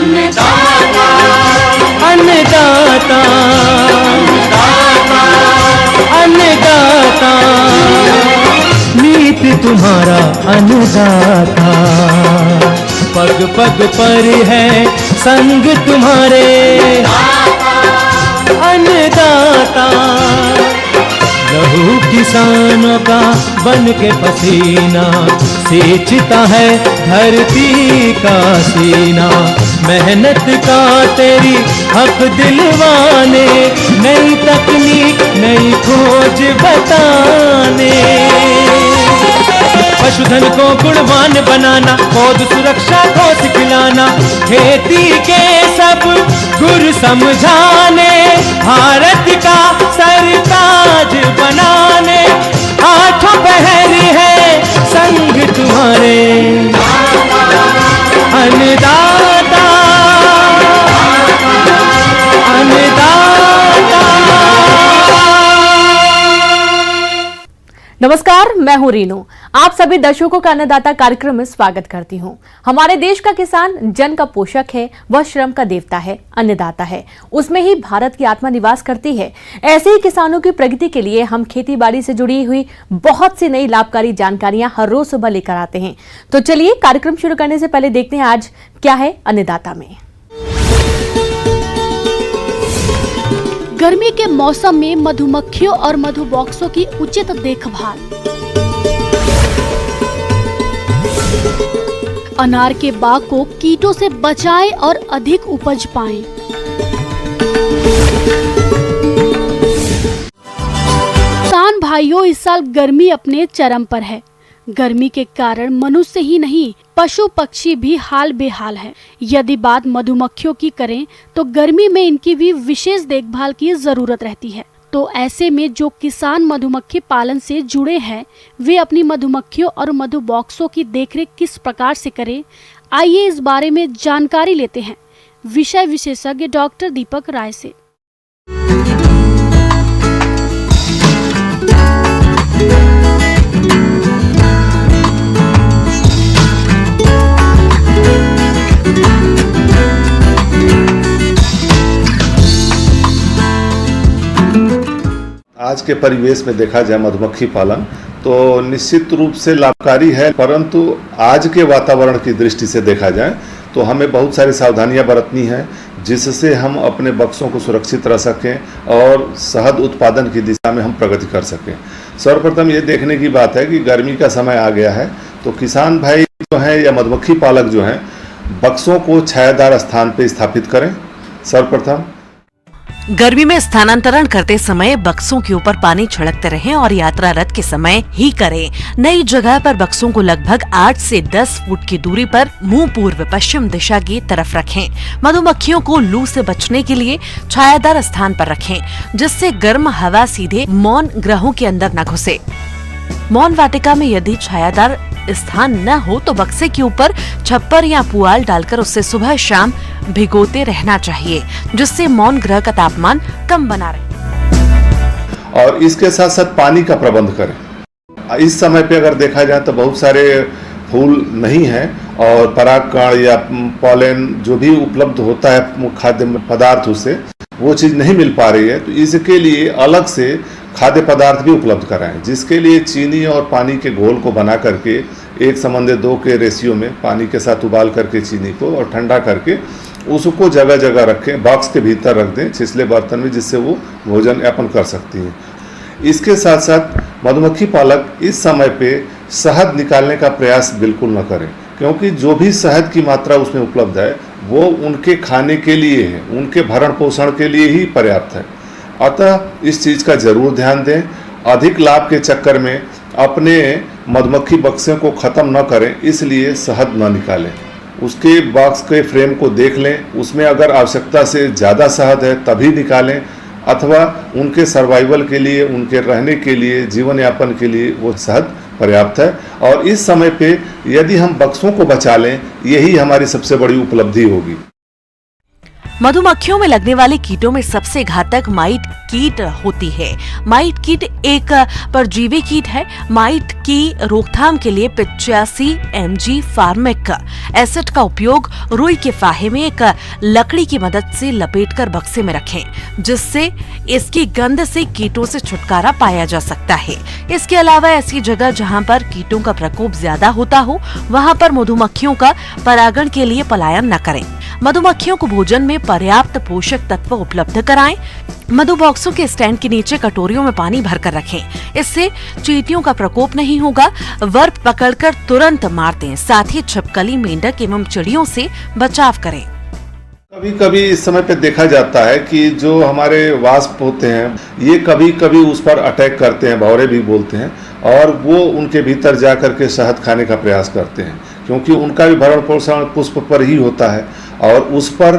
अन्नदाता अन्नदाता अन्नदाता नीत तुम्हारा अन्नदाता, पग पग पर है संग तुम्हारे अन्नदाता। लहू किसानों का बन के पसीना सींचता है धरती का सीना, मेहनत का तेरी हक दिलवाने, नई तकनीक नई खोज बताने। पशुधन को गुणवान बनाना, पौध सुरक्षा को सिखलाना, खेती के सब गुर समझाने, भारत का सरताज बनाने, आठों पहर है संग तुम्हारे अन्नदाता अन्नदाता। नमस्कार, मैं हूं रीनू। आप सभी दर्शकों का अन्नदाता कार्यक्रम में स्वागत करती हूं। हमारे देश का किसान जन का पोषक है, वह श्रम का देवता है, अन्नदाता है, उसमें ही भारत की आत्मा निवास करती है। ऐसे ही किसानों की प्रगति के लिए हम खेती बाड़ी से जुड़ी हुई बहुत सी नई लाभकारी जानकारियां हर रोज सुबह लेकर आते हैं। तो चलिए कार्यक्रम शुरू करने से पहले देखते हैं आज क्या है अन्नदाता में। गर्मी के मौसम में मधुमक्खियों और मधुबॉक्सों की उचित देखभाल, अनार के बाग को कीटों से बचाएं और अधिक उपज पाएं। किसान भाइयों, इस साल गर्मी अपने चरम पर है। गर्मी के कारण मनुष्य ही नहीं, पशु पक्षी भी हाल बेहाल है। यदि बात मधुमक्खियों की करें तो गर्मी में इनकी भी विशेष देखभाल की जरूरत रहती है। तो ऐसे में जो किसान मधुमक्खी पालन से जुड़े हैं, वे अपनी मधुमक्खियों और मधुबॉक्सों की देखरेख किस प्रकार से करें, आइए इस बारे में जानकारी लेते हैं विषय विशेषज्ञ डॉक्टर दीपक राय से। आज के परिवेश में देखा जाए मधुमक्खी पालन तो निश्चित रूप से लाभकारी है, परंतु आज के वातावरण की दृष्टि से देखा जाए तो हमें बहुत सारी सावधानियां बरतनी है, जिससे हम अपने बक्सों को सुरक्षित रख सकें और शहद उत्पादन की दिशा में हम प्रगति कर सकें। सर्वप्रथम ये देखने की बात है कि गर्मी का समय आ गया है, तो किसान भाई जो हैं या मधुमक्खी पालक जो हैं, बक्सों को छायादार स्थान पर स्थापित करें। सर्वप्रथम गर्मी में स्थानांतरण करते समय बक्सों के ऊपर पानी छिड़कते रहें और यात्रा रथ के समय ही करें। नई जगह पर बक्सों को लगभग 8 से 10 फुट की दूरी पर मुंह पूर्व पश्चिम दिशा की तरफ रखें। मधुमक्खियों को लू से बचने के लिए छायादार स्थान पर रखें, जिससे गर्म हवा सीधे मौन ग्रहों के अंदर न घुसे। मौन वाटिका में यदि छायादार स्थान न हो तो बक्से के ऊपर छप्पर या पुआल डालकर उसे सुबह शाम भिगोते रहना चाहिए, जिससे मौन ग्रह का तापमान कम बना रहे। और इसके साथ साथ पानी का प्रबंध करें। इस समय पे अगर देखा जाए तो बहुत सारे फूल नहीं है और परागकण या पॉलन जो भी उपलब्ध होता है खाद्य पदार्थ, उससे वो चीज़ नहीं मिल पा रही है, तो इसके लिए अलग से खाद्य पदार्थ भी उपलब्ध कराएं, जिसके लिए चीनी और पानी के घोल को बना करके 1:2 के रेशियो में पानी के साथ उबाल करके चीनी को और ठंडा करके उसको जगह जगह रखें, बॉक्स के भीतर रख दें छिछले बर्तन में, जिससे वो भोजन यापन कर सकती हैं। इसके साथ साथ मधुमक्खी पालक इस समय पे शहद निकालने का प्रयास बिल्कुल न करें, क्योंकि जो भी शहद की मात्रा उसमें उपलब्ध है वो उनके खाने के लिए है, उनके भरण पोषण के लिए ही पर्याप्त है। अतः इस चीज़ का जरूर ध्यान दें। अधिक लाभ के चक्कर में अपने मधुमक्खी बक्से को ख़त्म न करें, इसलिए शहद न निकालें। उसके बॉक्स के फ्रेम को देख लें, उसमें अगर आवश्यकता से ज़्यादा शहद है तभी निकालें, अथवा उनके सर्वाइवल के लिए, उनके रहने के लिए, जीवन यापन के लिए वो शहद पर्याप्त है। और इस समय पे यदि हम बक्सों को बचा लें, यही हमारी सबसे बड़ी उपलब्धि होगी। मधुमक्खियों में लगने वाले कीटों में सबसे घातक माइट कीट होती है। माइट कीट एक परजीवी कीट है। माइट की रोकथाम के लिए 85 mg फार्मिक एसिड का उपयोग रुई के फाहे में एक लकड़ी की मदद से लपेटकर बक्से में रखें, जिससे इसकी गंध से कीटों से छुटकारा पाया जा सकता है। इसके अलावा ऐसी जगह जहां पर कीटों का प्रकोप ज्यादा होता हो, वहां पर मधुमक्खियों का परागण के लिए पलायन न करें। मधुमक्खियों को भोजन में पर्याप्त पोषक तत्व उपलब्ध कराएं। मधु बॉक्सों के स्टैंड के नीचे कटोरियों में पानी भरकर रखें। इससे चींटियों का प्रकोप नहीं होगा। वर्प पकड़कर तुरंत मार दें। साथ ही छिपकली, मेंढक एवं चिड़ियों से बचाव करें। कभी कभी इस समय पे देखा जाता है कि जो हमारे वास्प होते हैं, ये कभी कभी उस पर अटैक करते हैं, भौरे भी बोलते हैं, और वो उनके भीतर जा करके शहद खाने का प्रयास करते हैं, क्योंकि उनका भी भरण पोषण पुष्प पर ही होता है, और उस पर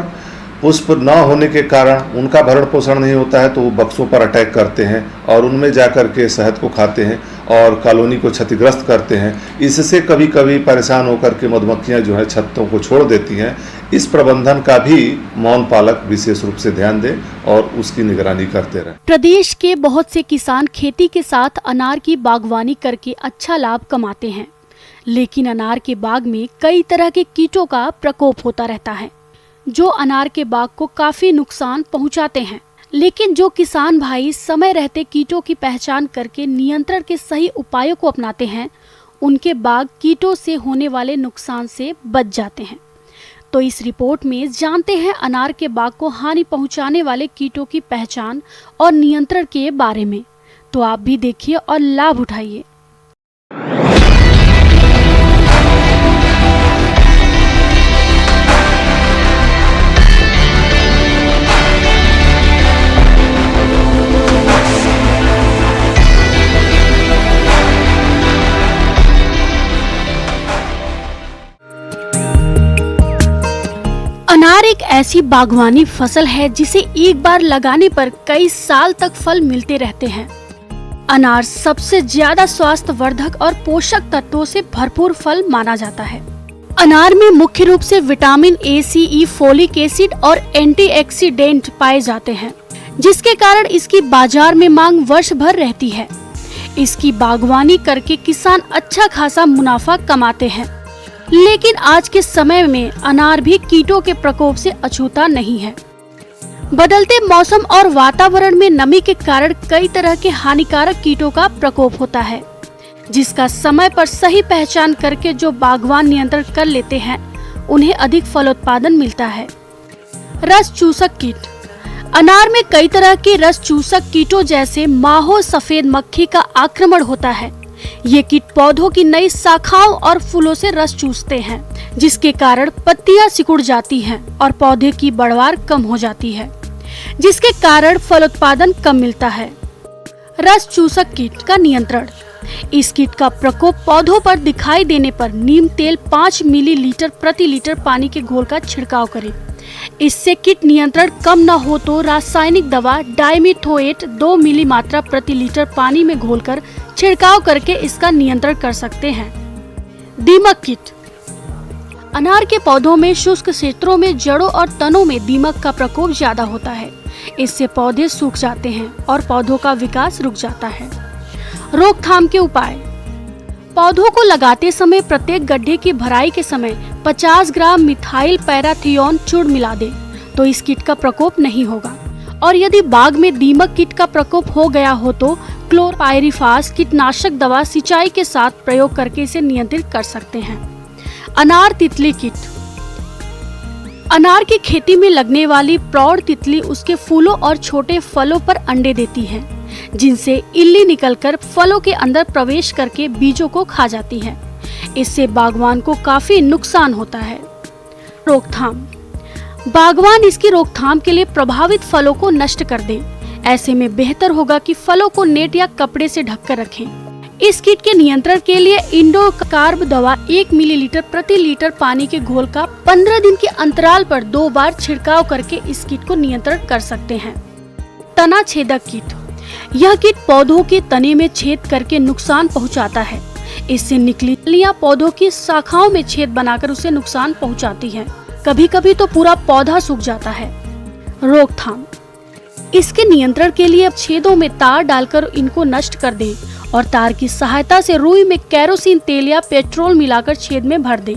पुष्प न होने के कारण उनका भरण पोषण नहीं होता है, तो वो बक्सों पर अटैक करते हैं और उनमें जा करके शहद को खाते हैं और कॉलोनी को क्षतिग्रस्त करते हैं। इससे कभी कभी परेशान होकर के मधुमक्खियां जो है छत्तों को छोड़ देती हैं। इस प्रबंधन का भी मौन पालक विशेष रूप से ध्यान दें और उसकी निगरानी करते रहें। प्रदेश के बहुत से किसान खेती के साथ अनार की बागवानी करके अच्छा लाभ कमाते हैं, लेकिन अनार के बाग में कई तरह के कीटों का प्रकोप होता रहता है, जो अनार के बाग को काफी नुकसान पहुंचाते हैं। लेकिन जो किसान भाई समय रहते कीटों की पहचान करके नियंत्रण के सही उपायों को अपनाते हैं, उनके बाग कीटों से होने वाले नुकसान से बच जाते हैं। तो इस रिपोर्ट में जानते हैं अनार के बाग को हानि पहुंचाने वाले कीटों की पहचान और नियंत्रण के बारे में। तो आप भी देखिए और लाभ उठाइए। अनार एक ऐसी बागवानी फसल है जिसे एक बार लगाने पर कई साल तक फल मिलते रहते हैं। अनार सबसे ज्यादा स्वास्थ्यवर्धक और पोषक तत्वों से भरपूर फल माना जाता है। अनार में मुख्य रूप से vitamin A, C, E, folic acid और एंटीऑक्सीडेंट पाए जाते हैं, जिसके कारण इसकी बाजार में मांग वर्ष भर रहती है। इसकी बागवानी करके किसान अच्छा खासा मुनाफा कमाते हैं। लेकिन आज के समय में अनार भी कीटों के प्रकोप से अछूता नहीं है। बदलते मौसम और वातावरण में नमी के कारण कई तरह के हानिकारक कीटों का प्रकोप होता है, जिसका समय पर सही पहचान करके जो बागवान नियंत्रण कर लेते हैं, उन्हें अधिक फलोत्पादन मिलता है। रस चूसक कीट। अनार में कई तरह के रस चूसक कीटों जैसे माहो सफेद मक्खी का आक्रमण होता है। ये कीट पौधों की नई शाखाओं और फूलों से रस चूसते हैं, जिसके कारण पत्तियां सिकुड़ जाती हैं और पौधे की बढ़वार कम हो जाती है, जिसके कारण फलोत्पादन कम मिलता है। रस चूसक कीट का नियंत्रण। इस कीट का प्रकोप पौधों पर दिखाई देने पर नीम तेल 5 मिलीलीटर प्रति लीटर पानी के घोल का छिड़काव करें। इससे कीट नियंत्रण कम न हो तो रासायनिक दवा डाइमिथोएट 2 मिली मात्रा प्रति लीटर पानी में घोलकर छिड़काव करके इसका नियंत्रण कर सकते हैं। दीमक कीट। अनार के पौधों में शुष्क क्षेत्रों में जड़ों और तनों में दीमक का प्रकोप ज्यादा होता है। इससे पौधे सूख जाते हैं और पौधों का विकास रुक जाता है। रोकथाम के उपाय। पौधों को लगाते समय प्रत्येक गड्ढे की भराई के समय 50 ग्राम मिथाइल पैराथियोन चूर्ण मिला दें, तो इस कीट का प्रकोप नहीं होगा। और यदि बाग में दीमक कीट का प्रकोप हो गया हो तो क्लोरपाइरिफास कीटनाशक दवा सिंचाई के साथ प्रयोग करके इसे नियंत्रित कर सकते हैं। अनार तितली कीट। अनार की खेती में लगने वाली प्रौढ़ तितली उसके फूलों और छोटे फलों पर अंडे देती है, जिनसे इल्ली निकलकर फलों के अंदर प्रवेश करके बीजों को खा जाती है। इससे बागवान को काफी नुकसान होता है। रोकथाम। बागवान इसकी रोकथाम के लिए प्रभावित फलों को नष्ट कर दें। ऐसे में बेहतर होगा कि फलों को नेट या कपड़े से ढककर रखें। इस कीट के नियंत्रण के लिए इंडोकार्ब दवा 1 मिलीलीटर प्रति लीटर पानी के घोल का 15 दिन के अंतराल पर 2 बार छिड़काव करके इस कीट को नियंत्रण कर सकते हैं। तना छेदक कीट। यह कीट पौधों के तने में छेद करके नुकसान पहुंचाता है। इससे निकली फलियां पौधों की शाखाओं में छेद बनाकर उसे नुकसान पहुंचाती है। कभी कभी तो पूरा पौधा सूख जाता है। रोकथाम। इसके नियंत्रण के लिए छेदों में तार डालकर इनको नष्ट कर दें और तार की सहायता से रुई में केरोसिन तेल या पेट्रोल मिलाकर छेद में भर दें।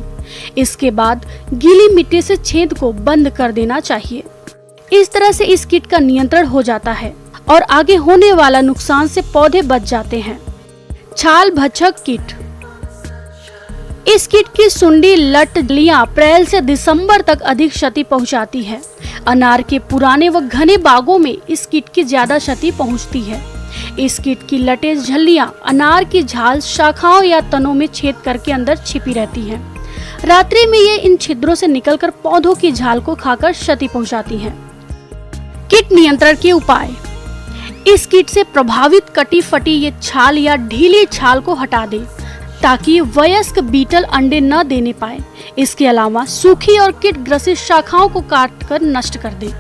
इसके बाद गीली मिट्टी से छेद को बंद कर देना चाहिए। इस तरह से इस कीट का नियंत्रण हो जाता है और आगे होने वाला नुकसान से पौधे बच जाते हैं। छाल भक्षक कीट। इस कीट की सुंडी लटलियां अप्रैल से दिसंबर तक अधिक क्षति पहुंचाती है। अनार के पुराने व घने बागों में इस कीट की ज्यादा क्षति पहुंचती है। इस कीट की लटे झल्लियां अनार की झाल, शाखाओं या तनों में छेद करके अंदर छिपी रहती हैं। रात्रि में ये इन छिद्रों से निकलकर पौधों की झाल को खाकर क्षति पहुंचाती हैं। कीट नियंत्रण के उपाय। इस कीट से प्रभावित कटी फटी ये छाल या ढीली छाल को हटा दें ताकि वयस्क बीटल अंडे न देने पाए। इसके अलावा सूखी और कीट ग्रसित शाखाओं को काटकर नष्ट कर दें।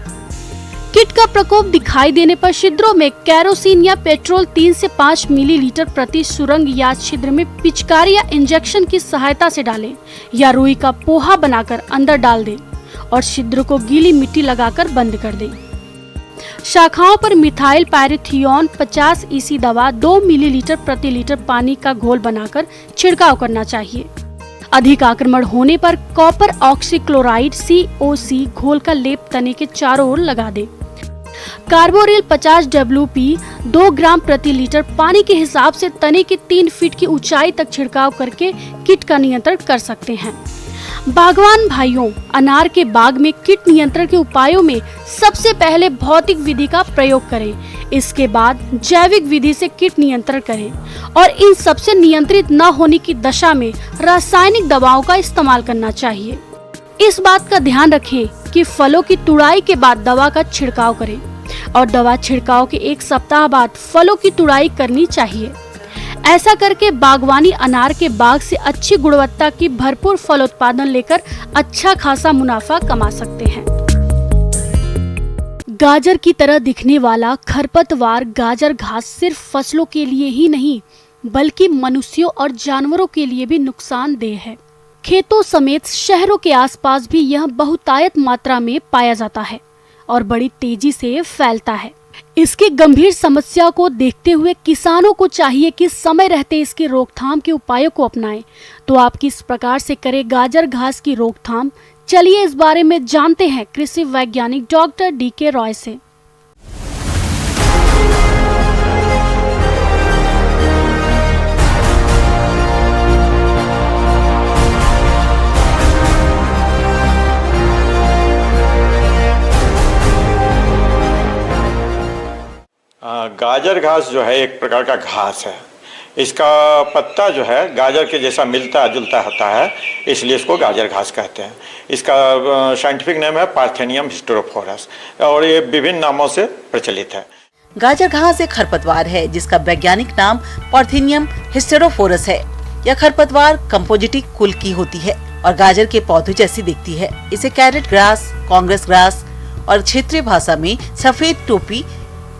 कीट का प्रकोप दिखाई देने पर छिद्रों में केरोसिन या पेट्रोल 3 से 5 मिलीलीटर प्रति सुरंग या छिद्र में पिचकारी या इंजेक्शन की सहायता से डालें या रुई का पोहा बनाकर अंदर डाल दें और छिद्र को गीली मिट्टी लगाकर बंद कर दें। शाखाओं पर मिथाइल पायरिथियोन 50 EC दवा 2 मिलीलीटर प्रति लीटर पानी का घोल बनाकर छिड़काव करना चाहिए। अधिक आक्रमण होने पर कॉपर ऑक्सीक्लोराइड COC घोल का लेप तने के चारों ओर लगा दे। कार्बोरिल 50 WP 2 ग्राम प्रति लीटर पानी के हिसाब से तने की 3 फीट की ऊंचाई तक छिड़काव करके कीट का नियंत्रण कर सकते हैं। बागवान भाइयों, अनार के बाग में कीट नियंत्रण के उपायों में सबसे पहले भौतिक विधि का प्रयोग करें। इसके बाद जैविक विधि से कीट नियंत्रण करें और इन सबसे नियंत्रित न होने की दशा में रासायनिक दवाओं का इस्तेमाल करना चाहिए। इस बात का ध्यान रखें कि फलों की तुड़ाई के बाद दवा का छिड़काव करें और दवा छिड़काव के 1 सप्ताह बाद फलों की तुड़ाई करनी चाहिए। ऐसा करके बागवानी अनार के बाग से अच्छी गुणवत्ता की भरपूर फल उत्पादन लेकर अच्छा खासा मुनाफा कमा सकते हैं। गाजर की तरह दिखने वाला खरपतवार गाजर घास सिर्फ फसलों के लिए ही नहीं बल्कि मनुष्यों और जानवरों के लिए भी नुकसानदेह है। खेतों समेत शहरों के आसपास भी यह बहुतायत मात्रा में पाया जाता है और बड़ी तेजी से फैलता है। इसकी गंभीर समस्या को देखते हुए किसानों को चाहिए कि समय रहते इसकी रोकथाम के उपायों को अपनाएं। तो आप किस प्रकार से करें गाजर घास की रोकथाम, चलिए इस बारे में जानते हैं कृषि वैज्ञानिक डॉक्टर DK रॉय से। गाजर घास जो है एक प्रकार का घास है। इसका पत्ता जो है गाजर के जैसा मिलता जुलता होता है, इसलिए इसको गाजर घास कहते हैं। इसका साइंटिफिक नेम है पार्थेनियम हिस्टेरोफोरस और ये विभिन्न नामों से प्रचलित है। गाजर घास एक खरपतवार है जिसका वैज्ञानिक नाम पार्थेनियम हिस्टेरोफोरस है। यह खरपतवार कंपोजिटिक कुल की होती है और गाजर के पौधे जैसी दिखती है। इसे कैरेट ग्रास, कांग्रेस ग्रास और क्षेत्रीय भाषा में सफेद टोपी,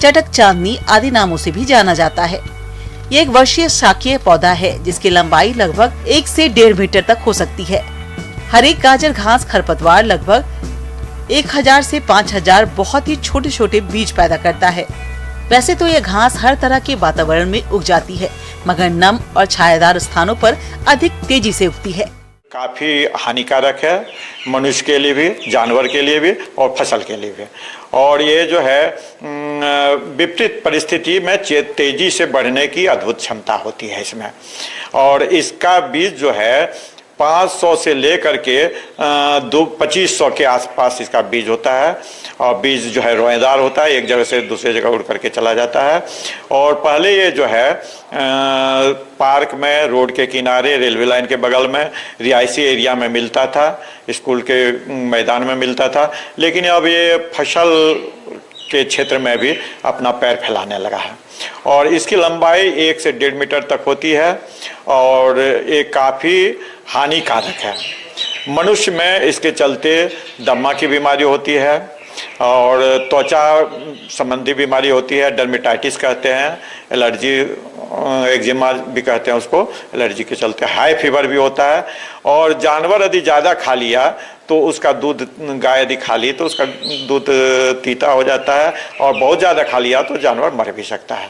चटक चांदनी आदि नामों से भी जाना जाता है। ये एक वर्षीय शाकीय पौधा है जिसकी लंबाई लगभग 1 से 1.5 मीटर तक हो सकती है। हर एक गाजर घास खरपतवार लगभग 1000 से 5000 बहुत ही छोटे छोटे बीज पैदा करता है। वैसे तो यह घास हर तरह के वातावरण में उग जाती है, मगर नम और छायादार स्थानों पर अधिक तेजी से उगती है। काफ़ी हानिकारक है मनुष्य के लिए भी, जानवर के लिए भी और फसल के लिए भी। और ये जो है विपरीत परिस्थिति में तेजी से बढ़ने की अद्भुत क्षमता होती है इसमें। और इसका बीज जो है 500 से लेकर के 2500 के आसपास इसका बीज होता है और बीज जो है रोएदार होता है, एक जगह से दूसरी जगह उड़ करके चला जाता है। और पहले ये जो है पार्क में, रोड के किनारे, रेलवे लाइन के बगल में, रिहायशी एरिया में मिलता था, स्कूल के मैदान में मिलता था, लेकिन अब ये फसल के क्षेत्र में भी अपना पैर फैलाने लगा है। और इसकी लंबाई 1 से 1.5 मीटर तक होती है और ये काफ़ी हानिकारक है। मनुष्य में इसके चलते दमा की बीमारी होती है, और त्वचा संबंधी बीमारी होती है, डर्मेटाइटिस कहते हैं, एलर्जी, एक्जिमा भी कहते हैं उसको, एलर्जी के चलते। हाई फीवर भी होता है। और जानवर यदि ज़्यादा खा लिया तो उसका दूध, गाय यदि खा ली तो उसका दूध तीता हो जाता है, और बहुत ज़्यादा खा लिया तो जानवर मर भी सकता है।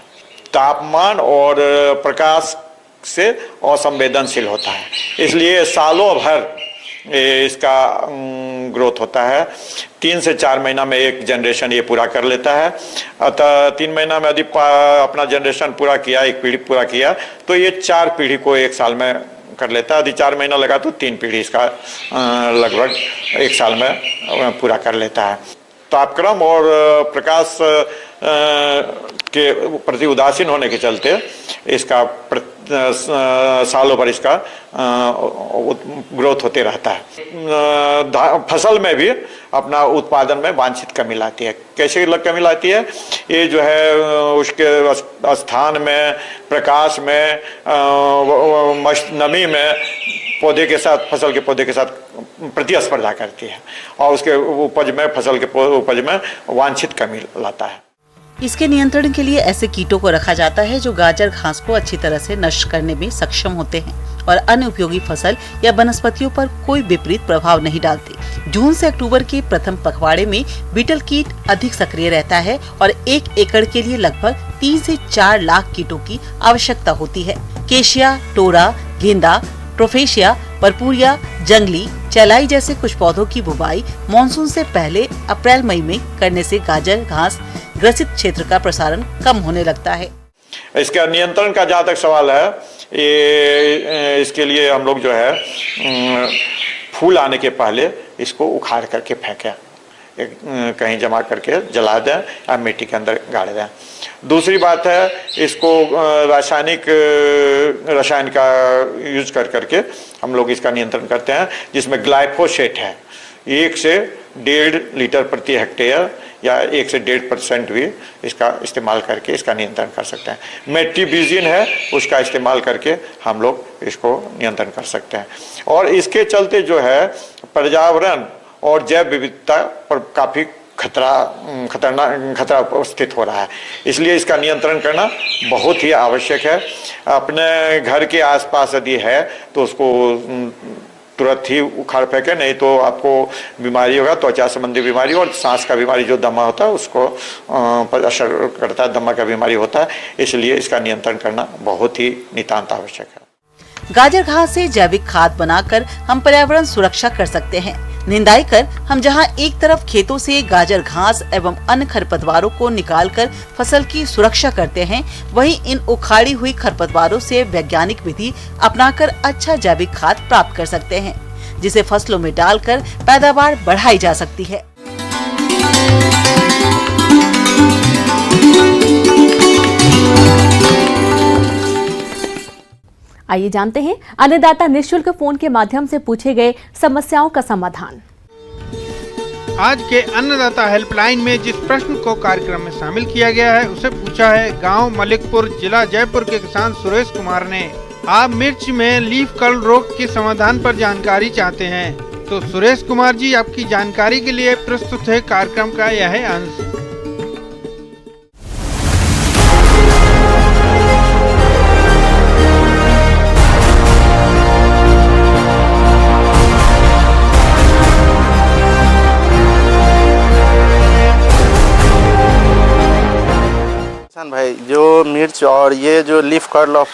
तापमान और प्रकाश से असंवेदनशील होता है, इसलिए सालों भर इसका ग्रोथ होता है। 3 से 4 महीना में एक जनरेशन ये पूरा कर लेता है। अतः 3 महीना में यदि अपना जनरेशन पूरा किया, एक पीढ़ी पूरा किया, तो ये 4 पीढ़ी को 1 साल में कर लेता है। यदि 4 महीना लगा तो 3 पीढ़ी इसका लगभग 1 साल में पूरा कर लेता है। तापक्रम और प्रकाश के प्रति उदासीन होने के चलते इसका सालों भर इसका ग्रोथ होते रहता है। फसल में भी अपना उत्पादन में वांछित कमी लाती है। कैसे कमी लाती है? ये जो है उसके स्थान में, प्रकाश में, नमी में पौधे के साथ, फसल के पौधे के साथ प्रतिस्पर्धा करती है और उसके उपज में, फसल के उपज में वांछित कमी लाता है। इसके नियंत्रण के लिए ऐसे कीटों को रखा जाता है जो गाजर घास को अच्छी तरह से नष्ट करने में सक्षम होते हैं और अन्य उपयोगी फसल या वनस्पतियों पर कोई विपरीत प्रभाव नहीं डालते। जून से अक्टूबर के प्रथम पखवाड़े में बीटल कीट अधिक सक्रिय रहता है और 1 एकड़ के लिए लगभग 3 से 4 लाख कीटों की आवश्यकता होती है। केशिया, टोरा, गेंदा, ट्रोफेशिया, परपुरिया, जंगली, चलाई जैसे कुछ पौधों की बुवाई मानसून से पहले अप्रैल मई में करने से गाजर घास ग्रसित क्षेत्र का प्रसारण कम होने लगता है। इसका नियंत्रण का जहाँ तक सवाल है, ये इसके लिए हम लोग जो है फूल आने के पहले इसको उखाड़ करके फेंकें, कहीं जमा करके जला दें या मिट्टी के अंदर गाड़ दें। दूसरी बात है, इसको रसायन का यूज करके हम लोग इसका नियंत्रण करते हैं, जिसमें ग्लाइफोसेट है। 1 से 1.5 लीटर प्रति हेक्टेयर या 1 से 1.5% भी इसका इस्तेमाल करके इसका नियंत्रण कर सकते हैं। मेट्रीबिजिन है, उसका इस्तेमाल करके हम लोग इसको नियंत्रण कर सकते हैं। और इसके चलते जो है पर्यावरण और जैव विविधता पर काफ़ी खतरा उपस्थित हो रहा है, इसलिए इसका नियंत्रण करना बहुत ही आवश्यक है। अपने घर के आसपास यदि है तो उसको तुरंत ही उखाड़ फेंके, नहीं तो आपको बीमारी होगा, त्वचा संबंधी बीमारी और सांस का बीमारी जो दमा होता है उसको पर असर करता है, दमा का बीमारी होता है, इसलिए इसका नियंत्रण करना बहुत ही नितांत आवश्यक है। गाजर घास से जैविक खाद बनाकर हम पर्यावरण सुरक्षा कर सकते हैं। निंदाई कर हम जहां एक तरफ खेतों से गाजर घास एवं अन्य खरपतवारों को निकालकर फसल की सुरक्षा करते हैं, वहीं इन उखाड़ी हुई खरपतवारों से वैज्ञानिक विधि अपनाकर अच्छा जैविक खाद प्राप्त कर सकते हैं, जिसे फसलों में डालकर पैदावार बढ़ाई जा सकती है। आइए जानते हैं अन्नदाता निःशुल्क फोन के माध्यम से पूछे गए समस्याओं का समाधान। आज के अन्नदाता हेल्पलाइन में जिस प्रश्न को कार्यक्रम में शामिल किया गया है उसे पूछा है गांव मलिकपुर, जिला जयपुर के किसान सुरेश कुमार ने। आप मिर्च में लीफ कर्ल रोग के समाधान पर जानकारी चाहते हैं, तो सुरेश कुमार जी आपकी जानकारी के लिए प्रस्तुत है कार्यक्रम का यह अंश। भाई, जो मिर्च और ये जो लीफ कर्ल ऑफ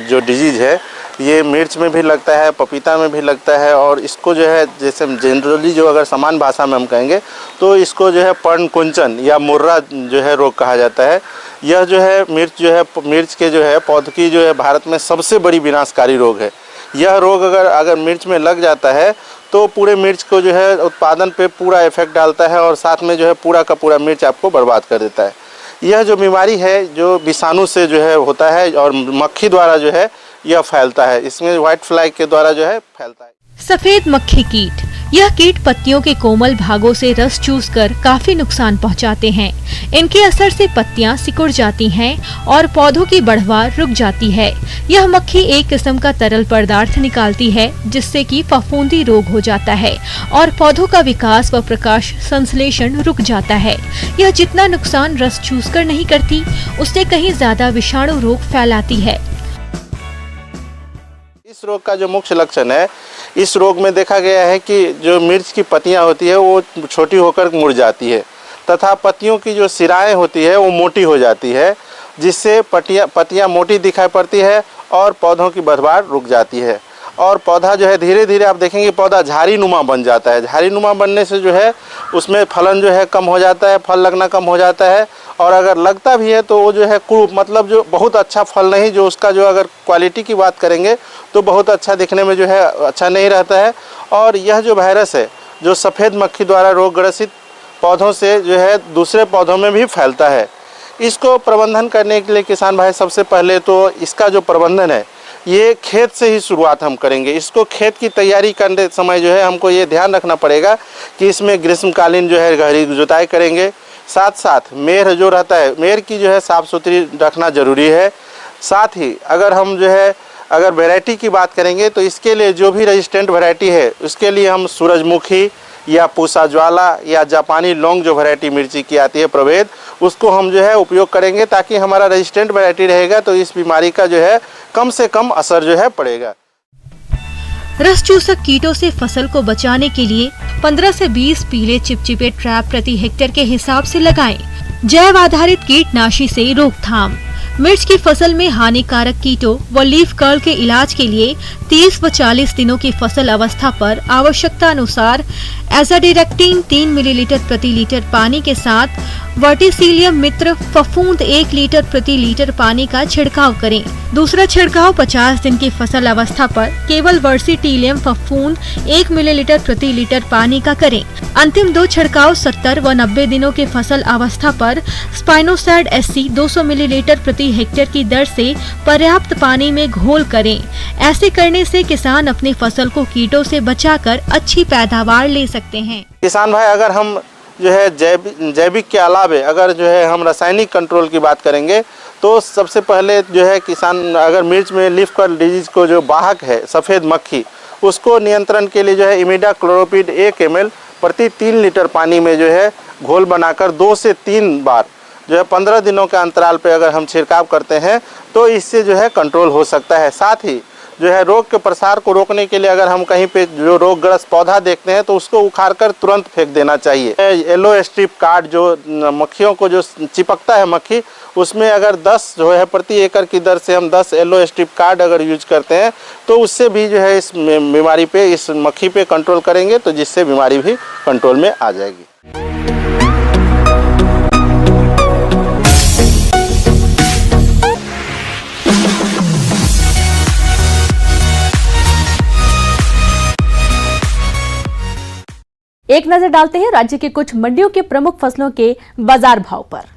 जो डिजीज़ है, ये मिर्च में भी लगता है, पपीता में भी लगता है, और इसको जो है जैसे जनरली जो अगर समान भाषा में हम कहेंगे तो इसको जो है पर्ण कुंचन या मुर्रा जो है रोग कहा जाता है। यह जो है मिर्च के जो है पौध की जो है भारत में सबसे बड़ी विनाशकारी रोग है। यह रोग अगर मिर्च में लग जाता है तो पूरे मिर्च को जो है उत्पादन पे पूरा इफेक्ट डालता है और साथ में जो है पूरा का पूरा मिर्च आपको बर्बाद कर देता है। यह जो बीमारी है जो विषाणु से जो है होता है और मक्खी द्वारा जो है यह फैलता है। इसमें व्हाइट फ्लाई के द्वारा जो है फैलता है। सफेद मक्खी कीट यह कीट पत्तियों के कोमल भागों से रस चूसकर काफी नुकसान पहुंचाते हैं। इनके असर से पत्तियां सिकुड़ जाती हैं और पौधों की बढ़वार रुक जाती है। यह मक्खी एक किस्म का तरल पदार्थ निकालती है जिससे कि फफूंदी रोग हो जाता है और पौधों का विकास व प्रकाश संश्लेषण रुक जाता है। यह जितना नुकसान रस चूसकर नहीं करती, उससे कहीं ज्यादा विषाणु रोग फैलाती है। इस रोग का जो मुख्य लक्षण है, इस रोग में देखा गया है कि जो मिर्च की पत्तियां होती है वो छोटी होकर मुड़ जाती है तथा पत्तियों की जो सिराएं होती है वो मोटी हो जाती है, जिससे पत्तियां मोटी दिखाई पड़ती है और पौधों की बढ़वार रुक जाती है और पौधा जो है धीरे धीरे आप देखेंगे पौधा झाड़ी नुमा बन जाता है। झाड़ी नुमा बनने से जो है उसमें फलन जो है कम हो जाता है, फल लगना कम हो जाता है और अगर लगता भी है तो वो जो है कुरूप, मतलब जो बहुत अच्छा फल नहीं, जो उसका जो अगर क्वालिटी की बात करेंगे तो बहुत अच्छा दिखने में जो है अच्छा नहीं रहता है। और यह जो वायरस है जो सफ़ेद मक्खी द्वारा रोग ग्रसित पौधों से जो है दूसरे पौधों में भी फैलता है। इसको प्रबंधन करने के लिए किसान भाई सबसे पहले तो इसका जो प्रबंधन है ये खेत से ही शुरुआत हम करेंगे। इसको खेत की तैयारी करने समय जो है हमको ये ध्यान रखना पड़ेगा कि इसमें ग्रीष्मकालीन जो है गहरी जुताई करेंगे, साथ साथ मेड़ जो रहता है मेड़ की जो है साफ़ सुथरी रखना ज़रूरी है। साथ ही अगर हम जो है अगर वैरायटी की बात करेंगे तो इसके लिए जो भी रेजिस्टेंट वैरायटी है उसके लिए हम सूरजमुखी या पूसा ज्वाला या जापानी लौंग जो वैरायटी मिर्ची की आती है प्रभेद, उसको हम जो है उपयोग करेंगे ताकि हमारा रेजिस्टेंट वैरायटी रहेगा तो इस बीमारी का जो है कम से कम असर जो है पड़ेगा। रस चूसक कीटों से फसल को बचाने के लिए 15 से 20 पीले चिपचिपे ट्रैप प्रति हेक्टेयर के हिसाब से लगाएं। जैव आधारित कीटनाशी से रोकथाम। मिर्च की फसल में हानिकारक कीटों व लीफ कर्ल के इलाज के लिए 30 व 40 दिनों की फसल अवस्था पर आवश्यकता अनुसार एजाडिरेक्टिन 3 मिलीलीटर प्रति लीटर पानी के साथ वर्टिसिलियम मित्र फफूंद 1 लीटर प्रति लीटर पानी का छिड़काव करें। दूसरा छिड़काव 50 दिन की फसल अवस्था पर केवल वर्टिसिलियम फफूंद 1 मिलीलीटर प्रति लीटर पानी का करें। अंतिम 2 छिड़काव 70 व 90 दिनों के फसल अवस्था पर स्पाइनोसैड SC 200 मिलीलीटर प्रति हेक्टेयर की दर से पर्याप्त पानी में घोल करें। ऐसे करने से किसान अपनी फसल को कीटों से बचाकर अच्छी पैदावार ले सकते हैं। किसान भाई अगर हम जो है जैविक के अलावे अगर जो है हम रासायनिक कंट्रोल की बात करेंगे तो सबसे पहले जो है किसान अगर मिर्च में लीफ कर्ल डिजीज को जो वाहक है सफ़ेद मक्खी, उसको नियंत्रण के लिए जो है इमिडाक्लोरोपिड 1 ml प्रति 3 लीटर पानी में जो है घोल बनाकर 2 से 3 बार जो है 15 दिनों के अंतराल पे अगर हम छिड़काव करते हैं तो इससे जो है कंट्रोल हो सकता है। साथ ही जो है रोग के प्रसार को रोकने के लिए अगर हम कहीं पे जो रोगग्रस्त पौधा देखते हैं तो उसको उखाड़कर तुरंत फेंक देना चाहिए। येलो स्ट्रिप कार्ड जो मक्खियों को जो चिपकता है मक्खी, उसमें अगर 10 जो है प्रति एकड़ की दर से हम 10 येलो स्ट्रिप कार्ड अगर यूज करते हैं तो उससे भी जो है इस बीमारी पे, इस मक्खी पे कंट्रोल करेंगे तो जिससे बीमारी भी कंट्रोल में आ जाएगी। एक नजर डालते हैं राज्य के कुछ मंडियों के प्रमुख फसलों के बाजार भाव पर।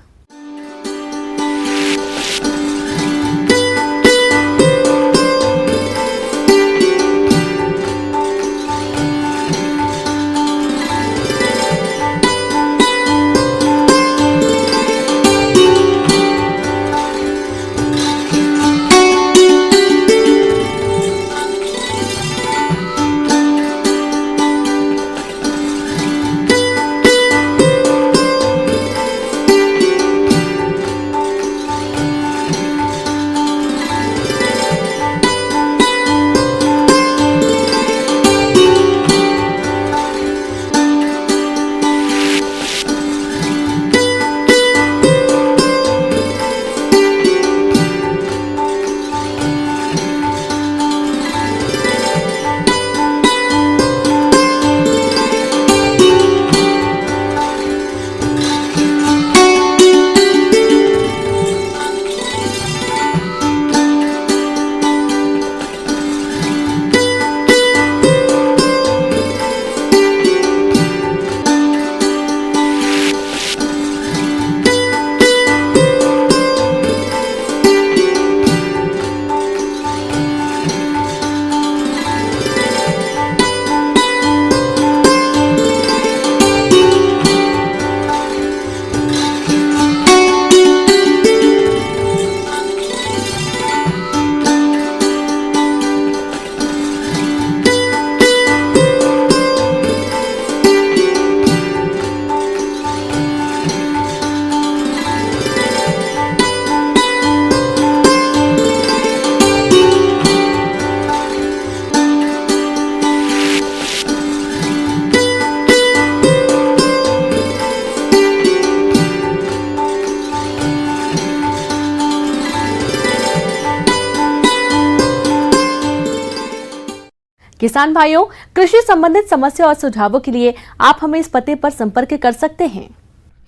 किसान भाइयों, कृषि संबंधित समस्या और सुझावों के लिए आप हमें इस पते पर संपर्क कर सकते हैं।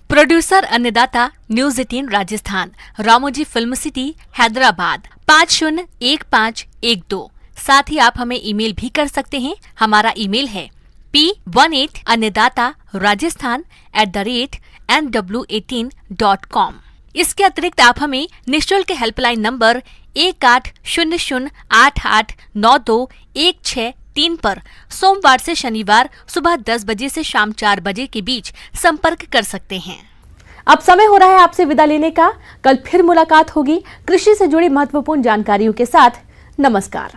प्रोड्यूसर अन्नदाता news 18 Rajasthan, Ramoji film city, Hyderabad 501512। साथ ही आप हमें ईमेल भी कर सकते हैं। हमारा ईमेल है p18annadatarajasthan@nw18.com। इसके अतिरिक्त आप हमें निःशुल्क हेल्पलाइन नंबर 1800889216 पर सोमवार से शनिवार सुबह 10 बजे से शाम 4 बजे के बीच संपर्क कर सकते हैं। अब समय हो रहा है आपसे विदा लेने का। कल फिर मुलाकात होगी कृषि से जुड़ी महत्वपूर्ण जानकारियों के साथ। नमस्कार।